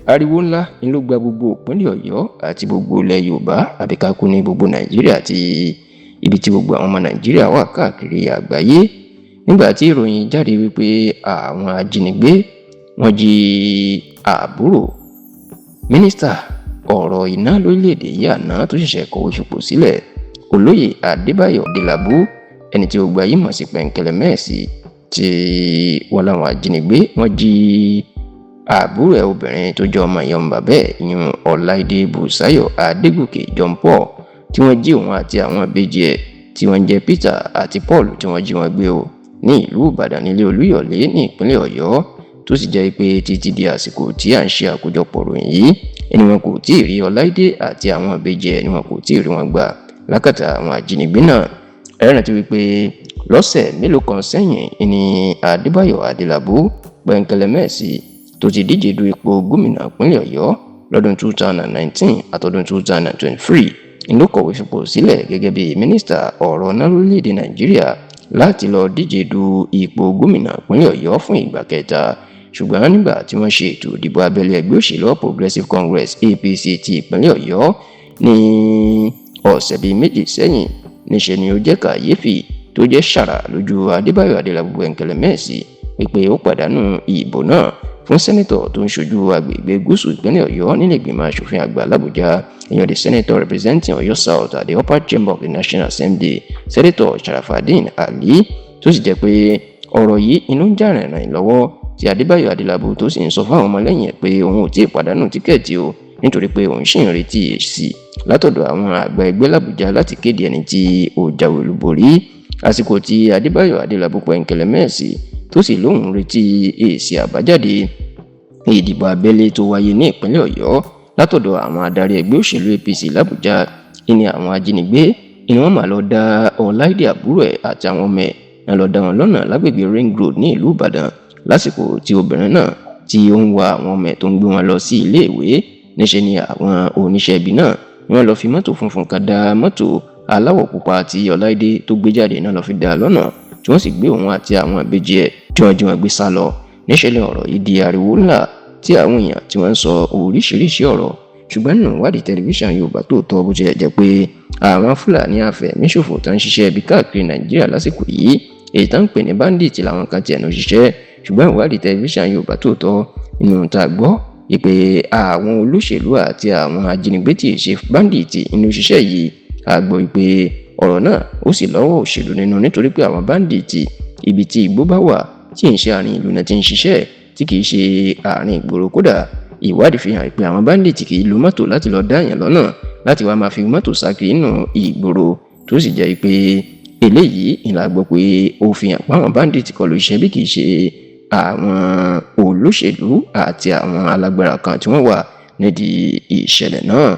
ariwo ńlá ni ló gba gbogbo ìpínlẹ̀ Ọ̀yọ́ àti gbogbo ilẹ̀ Yorùbá àbí ká kú ní gbogbo Nàìjíríà àti ibi tí gbogbo àwọn ọmọ Nàìjíríà wà káàkiri àgbáyé nígbà tí ìròyìn jáde wípé àwọn ajínigbé wọ́n jí àbúrò mínísítà ọ̀rọ̀ iná lórílẹ̀‐èdè yìí àná tó ṣẹ̀ṣẹ̀ kọ̀wé fipò sílẹ̀ olóyè Adébáyọ̀ Adélabú ẹni tí gbogbo ayé mọ̀ sí Pẹ̀nkẹ́lẹ́ Mẹ́ẹ̀sì tí wọ́n láwọn ajínigbé wọ́n jí àbúrò ẹ̀ obìnrin tó jẹ́ ọmọ ìyá ọmọ bàbá ẹ̀ ìyún Ọláìdé Bùsáyọ̀ Adégòkè John Paul tí wọ́n jí òun àti àwọn ìbejì ẹ̀ tí wọ́n jẹ́ Peter àti Paul tí wọ́n jí wọn gbé o ní ìlú Ìbàdàn nílé Olúyọ̀lé ní ìpínlẹ̀ Ọ̀yọ́ tó sì jẹ́ pé títí di àsìkò tí à ń ṣe àkójọpọ̀ ròyìn yìí ẹni wọn kò tí ì rí Ọláìdé àti àwọn ìbejì ẹ̀ ni wọn kò tí ì rí wọn gbà lákàtà àwọn ajínigbé náà. ẹ rántí wípé lọ́sẹ̀ mélòó kan sẹ́yìn ni Adébáyọ̀ Adélabú Pẹ̀nkẹ́lẹ́ Mẹ́ẹ̀sì tó ti díje du ipò gómìnà ìpínlẹ̀ Ọ̀yọ́ lọ́dún 2019 àtọdún 2023 ló kọ̀wé fipò sílẹ̀ gẹ́gẹ́ bí mínísítà ọ̀rọ̀ náà lórílẹ̀‐èdè Nàìjíríà láti lọ díje du ipò gómìnà ìpínlẹ̀ Ọ̀yọ́ fún ìgbà kẹta ṣùgbọ́n nígbà tí wọ́n ṣe ètò ìdìbò abẹ́lé ẹgbẹ́ òṣèlú Progressive Congress APC ti ìpínlẹ̀ Ọ̀yọ́ ní ọ̀sẹ̀ bíi méjì sẹ́yìn níṣẹ́ ni ó jẹ́ kàyéfì tó jẹ́ ṣàrà lójú Adébáyọ̀ Adélabú Pẹ̀nkẹ́lẹ́ Mẹ́ẹ̀sì wípé ó pàdánù ìbò náà fún sẹ́nẹ́tọ̀ tó ń ṣojú agbègbè gúúsù ìpínlẹ̀ Ọ̀yọ́ nílẹ̀ ìgbìmọ̀ asòfin àgbà l'Àbújá èèyàn the senator representing Ọ̀yọ́ South at the upper chamber of the National Assembly Senator Sharafadeen Ali tó sì jẹ́ pé ọ̀rọ̀ yìí inú ń jà rìnrìn lọ́wọ́ tí Adébáyọ̀ Adélabú tó sì ń sọ fáwọn ọmọlẹ́yìn ẹ̀ pé òun ò tí ì pàdánù tíkẹ́ẹ̀tì o nítorí pé òun ṣì ń retí èsì látọ̀dọ̀ àwọn àgbà ẹgbẹ́ l'Àbújá láti kéde ẹni tí ó jáwé olúborí àsìkò tí Adébáyọ̀ Adélabú Pẹ̀nkẹ́lẹ́ Mẹ́ẹ̀sì tó sì lóun retí èsì àbájáde ìdìbò abẹ́lé tó wáyé ní ìpínlẹ̀ Ọ̀yọ́ látọ̀dọ̀ àwọn adarí ẹgbẹ́ òṣèlú APC l'Àbújá ní àwọn ajínigbé ni wọ́n máa lọ dá Ọláìdé àbúrò ẹ̀ àti àwọn ọmọ ẹ̀ náà lọ dá wọn lọ́nà lágbègbè Ring Road ní ìlú Ìbàdàn lásìkò tí obìnrin náà tí ó ń wa àwọn ọmọ ẹ̀ tó ń gbé wọn lọ sí iléèwé níṣẹ́ ni àwọn oníṣẹ́ ibi náà ni wọ́n lọ fi mọ́tò funfun kan dá mọ́tò aláwọ̀ pupa tí Ọláìdé tó gbé jáde náà lọ fi dá lọ́nà tí wọ́n sì gbé òun àti àwọn ìbejì ẹ̀ tí wọ́n jí wọn gbé sá lọ níṣẹ́lẹ̀ ọ̀rọ̀ yìí di ariwo ńlá tí àwọn èèyàn tí wọ́n ń sọ oríṣiríṣi ọ̀rọ̀ ṣùgbọ́n nínú ìwádìí tẹlifíṣàn Yorùbá Tòótọ́ bó tilẹ̀ jẹ́ pé àwọn Fúlàní afẹ̀míṣòfò tó ń ṣiṣẹ́ ibi káàkiri Nàìjíríà lásìkò yìí èyí tó ń pè ní bandit làwọn kan tiẹ̀ ń ṣiṣẹ́ ṣùgbọ́n ìwádìí tẹlifíṣàn Yorùbá Tòótọ́ nínú tá a gbọ́ ìpè àwọn olóṣèlú àti àwọn ajínigbé tí ì ṣe bandit inú ṣiṣẹ́ yìí a gbọ́ ìpè ọ̀rọ̀ náà ó sì lọ́wọ́ òṣèlú nínú nítorí pé àwọn bandit ibi tí igbó bá wà tí ń ṣe àárín ìlú náà ti ń ṣiṣẹ́ tí kì í ṣe àárín ìgboro kódà ìwádìí fi hàn pé àwọn bandit kì í lo mọ́tò láti lọ dá èèyàn lọ́nà láti wá máa fi mọ́tò sákiri nínú ìgboro tó sì jẹ́ pé eléyìí ìlà gbọ́ pé ó fi hàn pé àwọn bandit kọlù iṣẹ́ bí kì í ṣe àwọn olóṣèlú àti àwọn alágbára kan tí wọ́n wà nídìí ìṣẹ̀lẹ̀ náà.